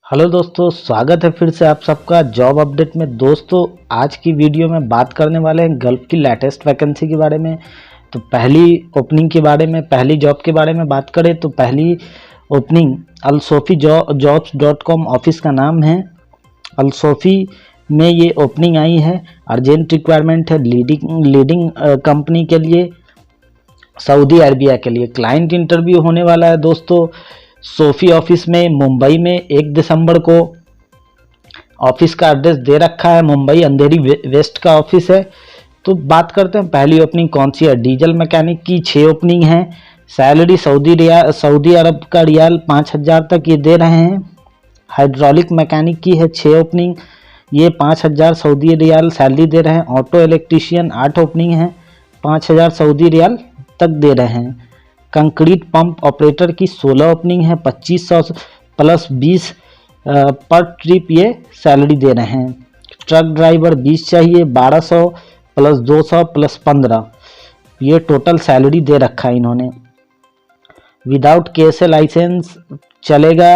Hello दोस्तों, स्वागत है फिर से आप सबका जॉब अपडेट में। दोस्तों आज की वीडियो में बात करने वाले हैं गल्फ की लेटेस्ट वैकेंसी के बारे में। तो पहली ओपनिंग के बारे में, पहली जॉब के बारे में बात करें तो पहली ओपनिंग अलसोफी jobs.com ऑफिस का नाम है। अलसोफी में ये ओपनिंग आई है। अर्जेंट रिक्वायरमेंट है लीडिंग कंपनी के लिए, सऊदी अरबिया के लिए। क्लाइंट इंटरव्यू होने वाला है दोस्तों सोफी ऑफिस में, मुंबई में 1 दिसंबर को। ऑफिस का एड्रेस दे रखा है, मुंबई अंधेरी वेस्ट का ऑफिस है। तो बात करते हैं पहली ओपनिंग कौन सी है। डीजल मैकेनिक की 6 ओपनिंग है। सैलरी सऊदी अरब का रियाल 5,000 तक ये दे रहे हैं। हाइड्रोलिक मैकेनिक की है 6 ओपनिंग, ये 5,000 सऊदी रियाल सैलरी दे रहे हैं। ऑटो इलेक्ट्रीशियन 8 ओपनिंग है, 5,000 सऊदी रियाल तक दे रहे हैं। कंक्रीट पंप ऑपरेटर की 16 ओपनिंग है, 2500 प्लस 20 पर ट्रिप ये सैलरी दे रहे हैं। ट्रक ड्राइवर 20 चाहिए, 1200 प्लस 200 प्लस 15 ये टोटल सैलरी दे रखा है इन्होंने। विदाउट केएसए लाइसेंस चलेगा।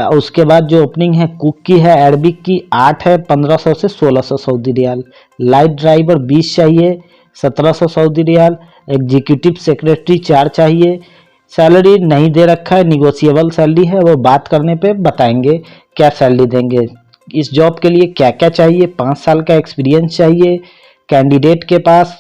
उसके बाद जो ओपनिंग है कुक की है, अरबिक की 8 है, 1500 से 1600 सऊदी रियाल। लाइट ड्राइवर 20 चाहिए, 1700 सऊदी रियाल। एग्जीक्यूटिव सेक्रेटरी 4 चाहिए। सैलरी नहीं दे रखा है, निगोशिएबल सैलरी है, वो बात करने पे बताएंगे क्या सैलरी देंगे। इस जॉब के लिए क्या क्या चाहिए, 5 साल का एक्सपीरियंस चाहिए कैंडिडेट के पास।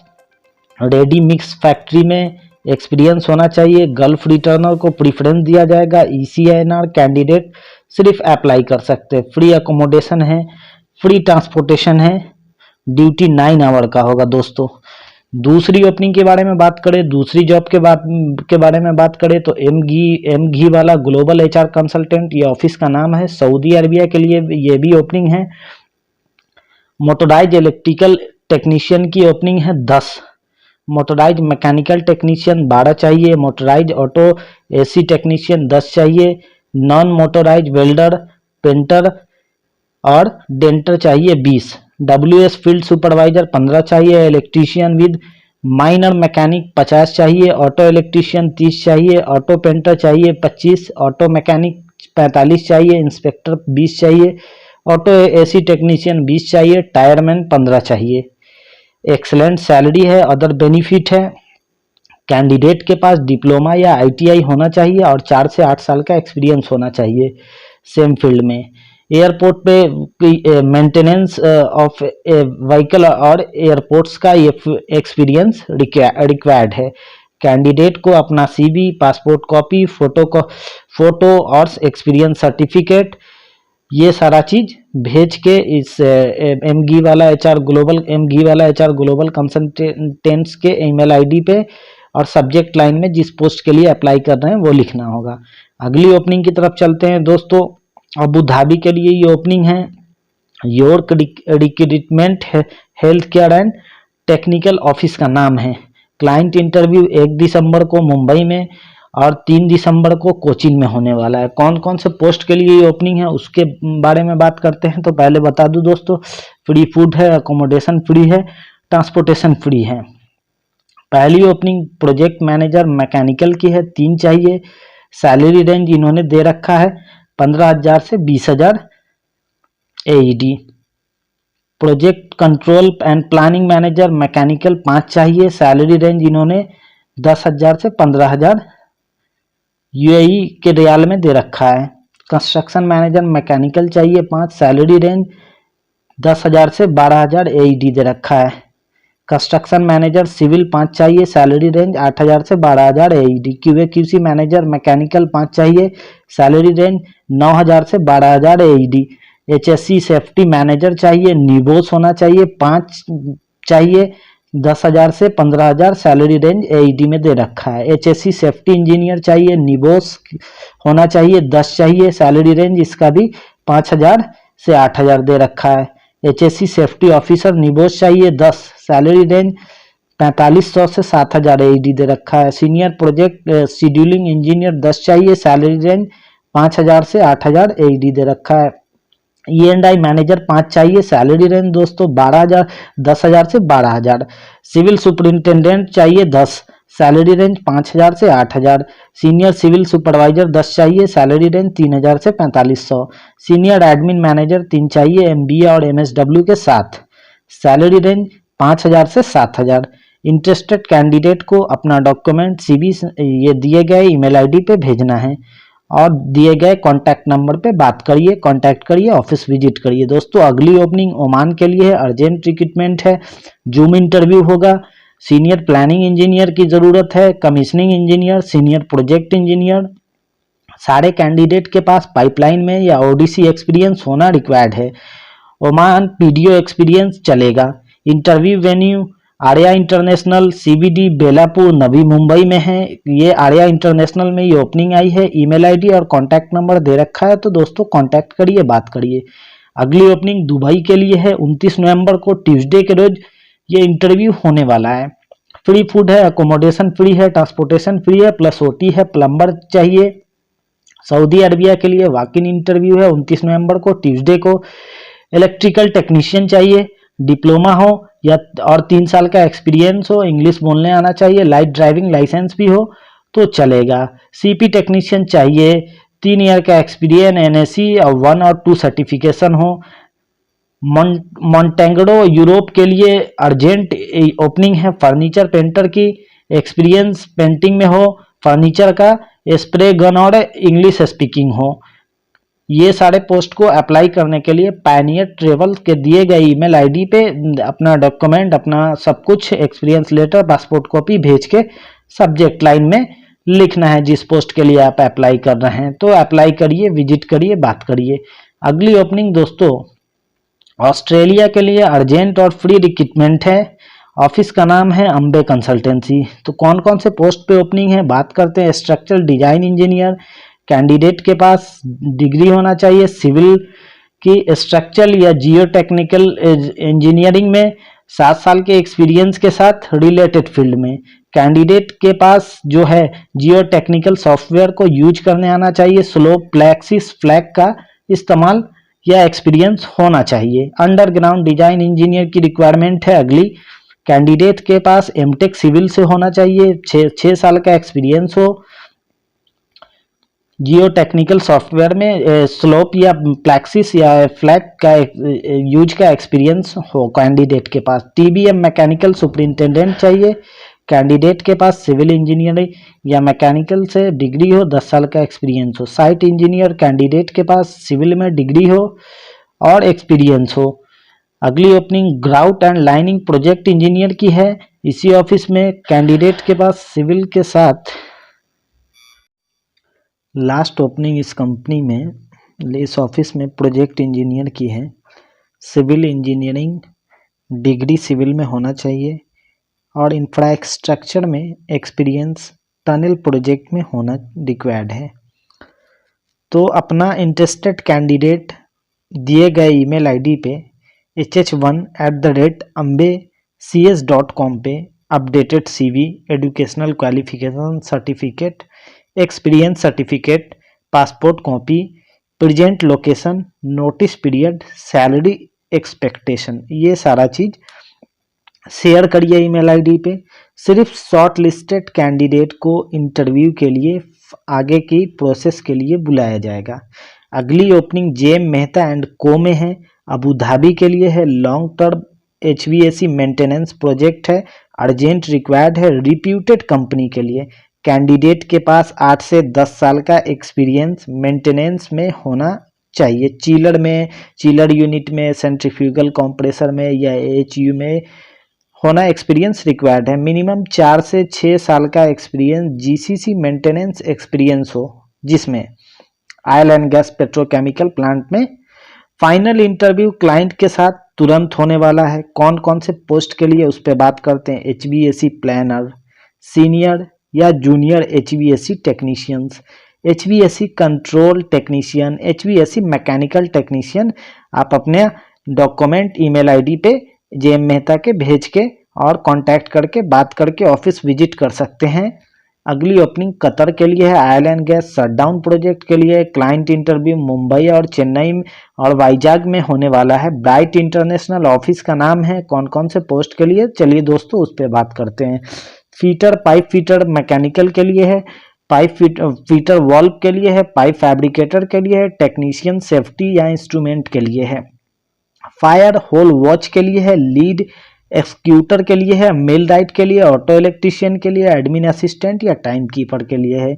रेडी मिक्स फैक्ट्री में एक्सपीरियंस होना चाहिए। गल्फ रिटर्नर को प्रीफरेंस दिया जाएगा। ECNR कैंडिडेट सिर्फ अप्लाई कर सकते हैं। फ्री अकोमोडेशन है, फ्री ट्रांसपोर्टेशन है। ड्यूटी 9 आवर का होगा दोस्तों। दूसरी ओपनिंग के बारे में बात करें, दूसरी जॉब के बारे में बात करें तो एम घी वाला ग्लोबल HR कंसल्टेंट ये ऑफिस का नाम है। सऊदी अरबिया के लिए ये भी ओपनिंग है। मोटराइज इलेक्ट्रिकल टेक्नीशियन की ओपनिंग है 10। मोटराइज मैकेनिकल टेक्नीशियन 12 चाहिए। मोटराइज ऑटो AC टेक्नीशियन 10 चाहिए। नॉन मोटराइज वेल्डर, पेंटर और डेंटर चाहिए 20। WS फील्ड सुपरवाइजर 15 चाहिए। इलेक्ट्रीशियन विद माइनर मैकेनिक 50 चाहिए। ऑटो इलेक्ट्रीशियन 30 चाहिए। ऑटो पेंटर चाहिए 25। ऑटो मैकेनिक 45 चाहिए। इंस्पेक्टर 20 चाहिए। ऑटो AC टेक्नीशियन 20 चाहिए। टायरमैन 15 चाहिए। एक्सलेंट सैलरी है। अदर बेनिफिट है, कैंडिडेट के पास डिप्लोमा या ITI होना चाहिए और 4 से 8 साल का एक्सपीरियंस होना चाहिए सेम फील्ड में। एयरपोर्ट पे मेंटेनेंस ऑफ व्हीकल और एयरपोर्ट्स का ये एक्सपीरियंस रिक्वायर्ड है। कैंडिडेट को अपना CV, पासपोर्ट कॉपी, फोटो और एक्सपीरियंस सर्टिफिकेट ये सारा चीज भेज के इस एम घी वाला HR ग्लोबल कंसल्टेंट्स के ईमेल ID पे और सब्जेक्ट लाइन में जिस पोस्ट के लिए अप्लाई कर रहे हैं वो लिखना होगा। अगली ओपनिंग की तरफ चलते हैं दोस्तों। अबू धाबी के लिए ये ओपनिंग है। York recruitment health care and technical office का नाम है। क्लाइंट इंटरव्यू 1 दिसंबर को मुंबई में और 3 दिसंबर को कोचीन में होने वाला है। कौन कौन से पोस्ट के लिए ये ओपनिंग है उसके बारे में बात करते हैं। तो पहले बता दूं दोस्तों, फ्री फूड है, अकोमोडेशन फ्री है, ट्रांसपोर्टेशन फ्री है। पहली ओपनिंग प्रोजेक्ट मैनेजर मैकेनिकल की है, 3 चाहिए। सैलरी रेंज इन्होंने दे रखा है 15,000 से 20,000 AED। Project control and planning manager mechanical 5 चाहिए। सैलरी रेंज इन्होंने 10,000 से 15,000 UAE के रियाल में दे रखा है। कंस्ट्रक्शन मैनेजर मैकेनिकल चाहिए 5, सैलरी रेंज 10,000 से 12,000 AED दे रखा है। कंस्ट्रक्शन मैनेजर सिविल 5 चाहिए, सैलरी रेंज 8,000 से 12,000 AED। QA/QC मैनेजर मैकेनिकल 5 चाहिए, सैलरी रेंज 9,000 से 12,000 AED। HSC सेफ्टी मैनेजर चाहिए, निबोस होना चाहिए 5 चाहिए, 10,000 से 15,000 सैलरी रेंज AED में दे रखा है। HSC सेफ्टी इंजीनियर चाहिए, निबोस होना चाहिए 10 चाहिए, सैलरी रेंज इसका भी 5,000 से 8,000 दे रखा है। HSC सेफ्टी ऑफिसर निबोस चाहिए 10, सैलरी रेंज 4500 से 7,000 AED दे रखा है। सीनियर प्रोजेक्ट शेड्यूलिंग इंजीनियर 10 चाहिए, सैलरी रेंज 5,000 से 8,000 AED दे रखा है। E&I मैनेजर 5 चाहिए, सैलरी रेंज दोस्तों 10,000 से 12,000। सिविल सुपरिंटेंडेंट चाहिए 10, सैलरी रेंज 5,000 से 8,000। सीनियर सिविल सुपरवाइजर 10 चाहिए, सैलरी रेंज 3,000 से 4,500। सीनियर एडमिन मैनेजर 3 चाहिए, एमबीए और एमएसडब्ल्यू के साथ, सैलरी रेंज 5,000 से 7,000। इंटरेस्टेड कैंडिडेट को अपना डॉक्यूमेंट सीवी ये दिए गए ईमेल आईडी पे भेजना है और दिए गए कॉन्टैक्ट नंबर पे बात करिए, कॉन्टैक्ट करिए, ऑफिस विजिट करिए। दोस्तों अगली ओपनिंग ओमान के लिए है, अर्जेंट रिक्रूटमेंट है, जूम इंटरव्यू होगा। सीनियर प्लानिंग इंजीनियर की ज़रूरत है, commissioning engineer, senior project engineer. सारे कैंडिडेट के पास पाइपलाइन में या ओडीसी एक्सपीरियंस होना रिक्वायर्ड है। ओमान पीडीओ एक्सपीरियंस चलेगा। Interview venue Arya international, CBD Belapur, Navi Mumbai में है। ये आर्या इंटरनेशनल में ये ओपनिंग आई है। ईमेल आईडी और कॉन्टैक्ट नंबर दे रखा है, तो दोस्तों कॉन्टैक्ट करिए, बात करिए। अगली ओपनिंग दुबई के लिए है, 29 नवंबर को ट्यूसडे के रोज ये इंटरव्यू होने वाला है। फ्री फूड है, अकोमोडेशन फ्री है, ट्रांसपोर्टेशन फ्री है, प्लस ओटी है। प्लम्बर चाहिए। सऊदी अरबिया के लिए वॉक इन इंटरव्यू है 29 नवंबर को ट्यूसडे को। इलेक्ट्रिकल टेक्नीशियन चाहिए, डिप्लोमा हो या और 3 साल का एक्सपीरियंस हो, इंग्लिश बोलने आना चाहिए, लाइट ड्राइविंग लाइसेंस भी हो तो चलेगा। सीपी टेक्नीशियन चाहिए, 3 ईयर का एक्सपीरियंस, एनएससी और 1 और 2 सर्टिफिकेशन हो। मॉन्टेग्रो यूरोप के लिए अर्जेंट ओपनिंग है, फर्नीचर पेंटर की, एक्सपीरियंस पेंटिंग में हो, फर्नीचर का, स्प्रे गन और इंग्लिश स्पीकिंग हो। ये सारे पोस्ट को अप्लाई करने के लिए पायनियर ट्रेवल के दिए गए ईमेल आईडी पे अपना डॉक्यूमेंट, अपना सब कुछ, एक्सपीरियंस लेटर, पासपोर्ट कॉपी भेज के सब्जेक्ट लाइन में लिखना है जिस पोस्ट के लिए आप अप्लाई कर रहे हैं। तो अप्लाई करिए, विजिट करिए, बात करिए। अगली ओपनिंग दोस्तों ऑस्ट्रेलिया के लिए अर्जेंट और फ्री रिक्रूटमेंट है। ऑफिस का नाम है अम्बे कंसल्टेंसी। तो कौन कौन से पोस्ट पे ओपनिंग है बात करते हैं। स्ट्रक्चरल डिजाइन इंजीनियर, कैंडिडेट के पास डिग्री होना चाहिए सिविल की, स्ट्रक्चरल या जियो टेक्निकल इंजीनियरिंग में 7 साल के एक्सपीरियंस के साथ रिलेटेड फील्ड में। कैंडिडेट के पास जो है जियो टेक्निकल सॉफ्टवेयर को यूज करने आना चाहिए, स्लोप प्लेक्सिस फ्लैग का इस्तेमाल या एक्सपीरियंस होना चाहिए। अंडरग्राउंड डिजाइन इंजीनियर की रिक्वायरमेंट है अगली। कैंडिडेट के पास एमटेक सिविल से होना चाहिए, 6 साल का एक्सपीरियंस हो, जियो टेक्निकल सॉफ्टवेयर में स्लोप या प्लेक्सिस या फ्लैग का यूज का एक्सपीरियंस हो कैंडिडेट के पास। टीबीएम मैकेनिकल सुपरिंटेंडेंट चाहिए, कैंडिडेट के पास सिविल इंजीनियरिंग या मैकेनिकल से डिग्री हो, 10 साल का एक्सपीरियंस हो। साइट इंजीनियर कैंडिडेट के पास सिविल में डिग्री हो और एक्सपीरियंस हो। अगली opening grout and lining project engineer की है। इसी ऑफिस में कैंडिडेट के पास सिविल के साथ लास्ट ओपनिंग इस कंपनी में, इस ऑफिस में प्रोजेक्ट इंजीनियर की है। सिविल इंजीनियरिंग डिग्री सिविल में होना चाहिए और इंफ्रास्ट्रक्चर में एक्सपीरियंस टनल प्रोजेक्ट में होना रिक्वायर्ड है। तो अपना इंटरेस्टेड कैंडिडेट दिए गए ईमेल आईडी पे hh1@ambecs.com पे updated CV, educational qualification certificate, experience certificate, passport copy, present location, notice period, salary expectation, ये सारा चीज़ शेयर करिए ईमेल आईडी पे। सिर्फ शॉर्ट लिस्टेड कैंडिडेट को इंटरव्यू के लिए आगे की प्रोसेस के लिए बुलाया जाएगा। अगली ओपनिंग जेएम मेहता एंड को में है, अबू धाबी के लिए है। Long term HVAC maintenance project है, अर्जेंट रिक्वायर्ड है, रिप्यूटेड कंपनी के लिए। कैंडिडेट के पास 8 से 10 साल का एक्सपीरियंस मेंटेनेंस में होना चाहिए, चिलर में, चिलर यूनिट में, सेंट्रीफ्यूगल कंप्रेसर में या AHU में होना एक्सपीरियंस रिक्वायर्ड है। मिनिमम 4 से 6 साल का एक्सपीरियंस GCC मेंटेनेंस एक्सपीरियंस हो, जिसमें oil and gas petrochemical plant में। फाइनल इंटरव्यू क्लाइंट के साथ तुरंत होने वाला है। कौन कौन से पोस्ट के लिए उस पर बात करते हैं। HVAC प्लानर, सीनियर या junior HVAC technicians, HVAC control technician, HVAC mechanical technician. आप अपने डॉक्यूमेंट ईमेल आईडी पे जेएम मेहता के भेज के और कांटेक्ट करके बात करके ऑफिस विजिट कर सकते हैं। अगली ओपनिंग कतर के लिए है, oil and gas shutdown project के लिए। क्लाइंट इंटरव्यू मुंबई और चेन्नई और वाइजाग में होने वाला है। ब्राइट इंटरनेशनल ऑफिस का नाम है। कौन कौन से पोस्ट के लिए, चलिए दोस्तों उस पर बात करते हैं। फीटर पाइप फीटर मैकेनिकल के लिए है, पाइप फीटर वॉल्व के लिए है, पाइप फैब्रिकेटर के लिए है, टेक्नीशियन सेफ्टी या इंस्ट्रूमेंट के लिए है, फायर होल वॉच के लिए है, लीड एक्सक्यूटर के लिए है, मिल राइट के लिए, ऑटो इलेक्ट्रीशियन के लिए, एडमिन असिस्टेंट या टाइम कीपर के लिए है,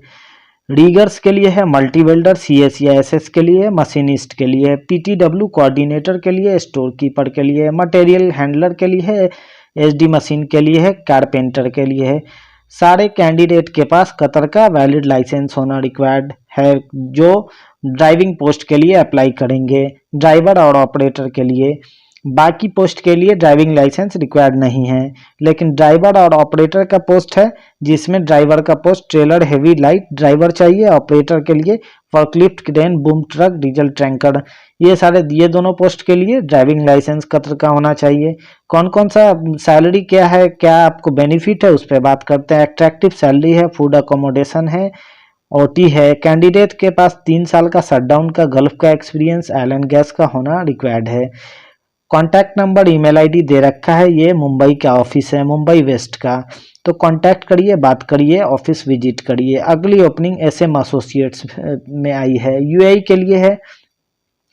रीगर्स के लिए है, मल्टी वेल्डर CS या SS के लिए है, मशीनिस्ट के लिए है, PTW कोऑर्डिनेटर के लिए, स्टोर कीपर के लिए है, मटेरियल हैंडलर के लिए है, SD मशीन के लिए है, कारपेंटर के लिए है। सारे कैंडिडेट के पास कतर का वैलिड लाइसेंस होना रिक्वायर्ड है जो ड्राइविंग पोस्ट के लिए अप्लाई करेंगे, ड्राइवर और ऑपरेटर के लिए। बाकी पोस्ट के लिए ड्राइविंग लाइसेंस रिक्वायर्ड नहीं है, लेकिन ड्राइवर और ऑपरेटर का पोस्ट है जिसमें ड्राइवर का post trailer heavy light driver चाहिए, ऑपरेटर के लिए forklift crane boom truck diesel tanker, ये दोनों पोस्ट के लिए ड्राइविंग लाइसेंस कतर का होना चाहिए। कौन कौन सा सैलरी क्या है, क्या आपको बेनिफिट है, उस पर बात करते हैं। अट्रैक्टिव सैलरी है, फूड अकोमोडेशन है, OT है। कैंडिडेट के पास 3 साल का शटडाउन का गल्फ का एक्सपीरियंस ऑयल एंड गैस का होना रिक्वायर्ड है। कॉन्टैक्ट नंबर ईमेल ID दे रखा है, ये मुंबई का ऑफिस है, मुंबई वेस्ट का। तो कांटेक्ट करिए, बात करिए, ऑफिस विजिट करिए। अगली ओपनिंग SM एसोसिएट्स में आई है, UAE के लिए है,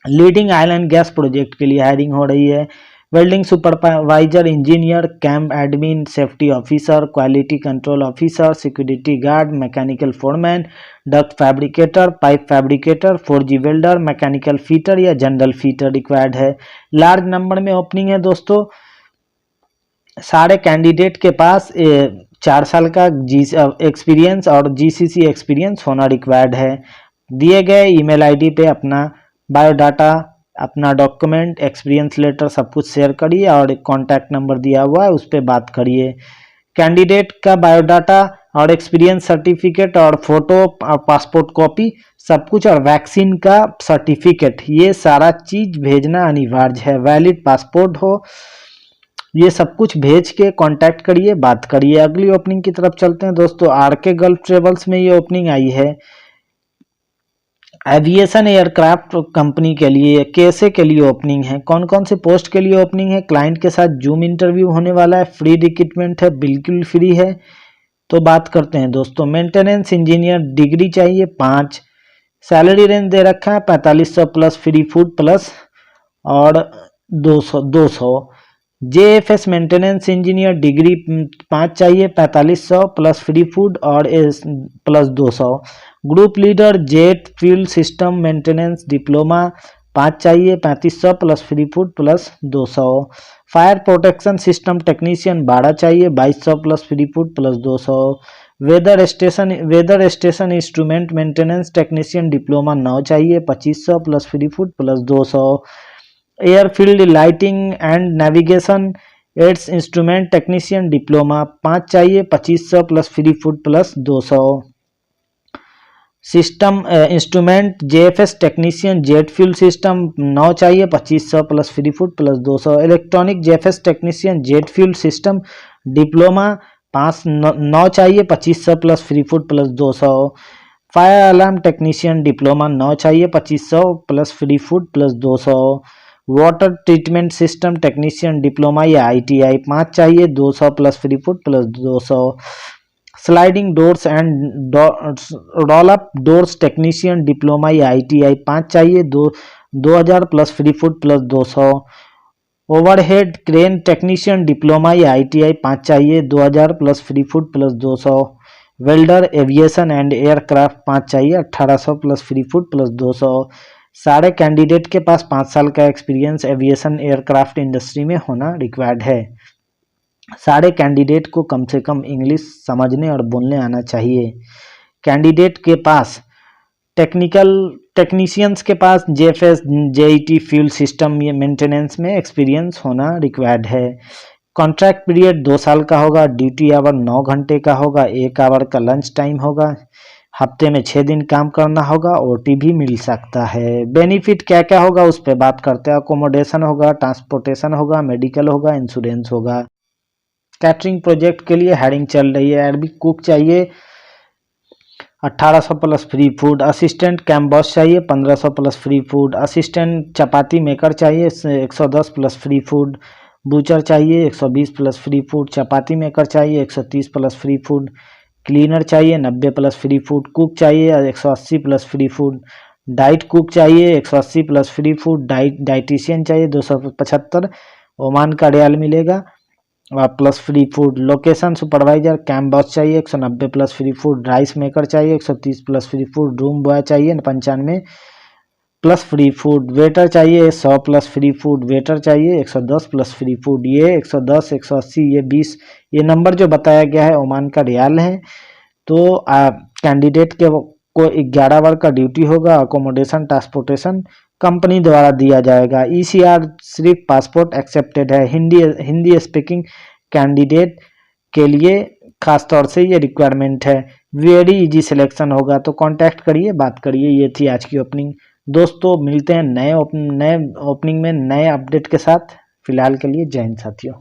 leading oil and gas project के लिए हायरिंग हो रही है। Welding supervisor, engineer, camp admin, safety officer, quality control officer, security guard, mechanical foreman, duct fabricator, pipe fabricator, 4G welder, mechanical fitter या जनरल फीटर रिक्वायर्ड है। Large number में opening है दोस्तों। सारे कैंडिडेट के पास 4 साल का एक्सपीरियंस और GCC एक्सपीरियंस होना रिक्वायर्ड है। दिए गए ईमेल ID पे अपना बायोडाटा, अपना डॉक्यूमेंट, एक्सपीरियंस लेटर सब कुछ शेयर करिए और एक कॉन्टैक्ट नंबर दिया हुआ है उस पर बात करिए। कैंडिडेट का बायोडाटा और एक्सपीरियंस सर्टिफिकेट और फोटो और पासपोर्ट कॉपी सब कुछ और वैक्सीन का सर्टिफिकेट, ये सारा चीज भेजना अनिवार्य है। वैलिड पासपोर्ट हो, ये सब कुछ भेज के कांटेक्ट करिए, बात करिए। अगली ओपनिंग की तरफ चलते हैं दोस्तों। RK गल्फ ट्रेवल्स में ये ओपनिंग आई है, एविएशन एयरक्राफ्ट कंपनी के लिए, कैसे के लिए ओपनिंग है, कौन कौन से पोस्ट के लिए ओपनिंग है। क्लाइंट के साथ जूम इंटरव्यू होने वाला है, फ्री रिक्रूटमेंट है, बिल्कुल फ्री है। तो बात करते हैं दोस्तों। मेंटेनेंस इंजीनियर, डिग्री चाहिए 5, सैलरी रेंज दे रखा है 4500 प्लस फ्री फूड प्लस और 200। JFS मेंटेनेंस इंजीनियर, डिग्री 5 चाहिए, 4500 प्लस फ्री फूड और plus 200। Group leader, jet fuel system maintenance diploma 5 चाहिए, 3500 plus free food plus 200। Fire protection system technician 12 चाहिए, 2200 plus free food plus 200। Weather station instrument maintenance technician diploma 9 चाहिए, 2500 plus free food plus 200। Airfield lighting and navigation aids instrument technician diploma 5 चाहिए, 2500 plus free food plus 200। System instrument JFS technician jet fuel system 9 चाहिए, 2500 plus free food plus 200। Electronic JFS technician jet fuel system diploma 9 चाहिए, 2500 plus free food plus 200। Fire alarm technician diploma 9 चाहिए, 2500 plus free food plus 200। Water treatment system technician diploma या ITI 5 चाहिए, 200 plus free food plus 200। Sliding doors and roll up doors technician diploma या ITI 5 चाहिए, 2000 plus free food plus 200। Overhead crane technician diploma या ITI 5 चाहिए, 2000 plus free food plus 200। Welder aviation and aircraft 5 चाहिए, 1800 plus free food plus 200। सारे candidate के पास 5 साल का experience aviation aircraft industry में होना रिक्वायर्ड है। सारे कैंडिडेट को कम से कम इंग्लिश समझने और बोलने आना चाहिए। कैंडिडेट के पास टेक्नीशियंस के पास JFS JET फ्यूल सिस्टम ये मेंटेनेंस में एक्सपीरियंस होना रिक्वायर्ड है। कॉन्ट्रैक्ट पीरियड 2 साल का होगा, ड्यूटी आवर 9 घंटे का होगा, 1 आवर का लंच टाइम होगा, हफ्ते में 6 दिन काम करना होगा, OT भी मिल सकता है। बेनिफिट क्या क्या होगा उस पर बात करते हैं। अकोमोडेशन होगा, ट्रांसपोर्टेशन होगा, मेडिकल होगा, इंश्योरेंस होगा। कैटरिंग प्रोजेक्ट के लिए हायरिंग चल रही है। अरबिक कुक चाहिए 1800 प्लस फ्री फूड, असिस्टेंट कैम्बॉस चाहिए 1500 प्लस फ्री फूड, असिस्टेंट चपाती मेकर चाहिए 110 प्लस फ्री फूड, बूचर चाहिए 120 प्लस फ्री फूड, चपाती मेकर चाहिए 130 प्लस फ्री फूड, क्लीनर चाहिए 90 प्लस फ्री फूड, कुक चाहिए 180 plus free food, diet cook चाहिए 180 plus free food, dietitian चाहिए 275, Oman का रियाल मिलेगा plus free food. Location supervisor camp boss चाहिए 190 plus free food, rice maker चाहिए 130 plus free food, room boy चाहिए 95 plus free food, waiter चाहिए 100 plus free food, waiter चाहिए 110 plus free food. ये 110, 180, ये 20, ये नंबर जो बताया गया है ओमान का रियाल है। तो कैंडिडेट के को 11 आवर का ड्यूटी होगा, अकोमोडेशन ट्रांसपोर्टेशन कंपनी द्वारा दिया जाएगा। ECR सिर्फ पासपोर्ट एक्सेप्टेड है, हिंदी स्पीकिंग कैंडिडेट के लिए खास तौर से ये रिक्वायरमेंट है। वेरी इजी सिलेक्शन होगा, तो कांटेक्ट करिए, बात करिए। ये थी आज की ओपनिंग। दोस्तों मिलते हैं नए ओपनिंग में नए अपडेट के साथ। फिलहाल के लिए जय हिंद साथियों।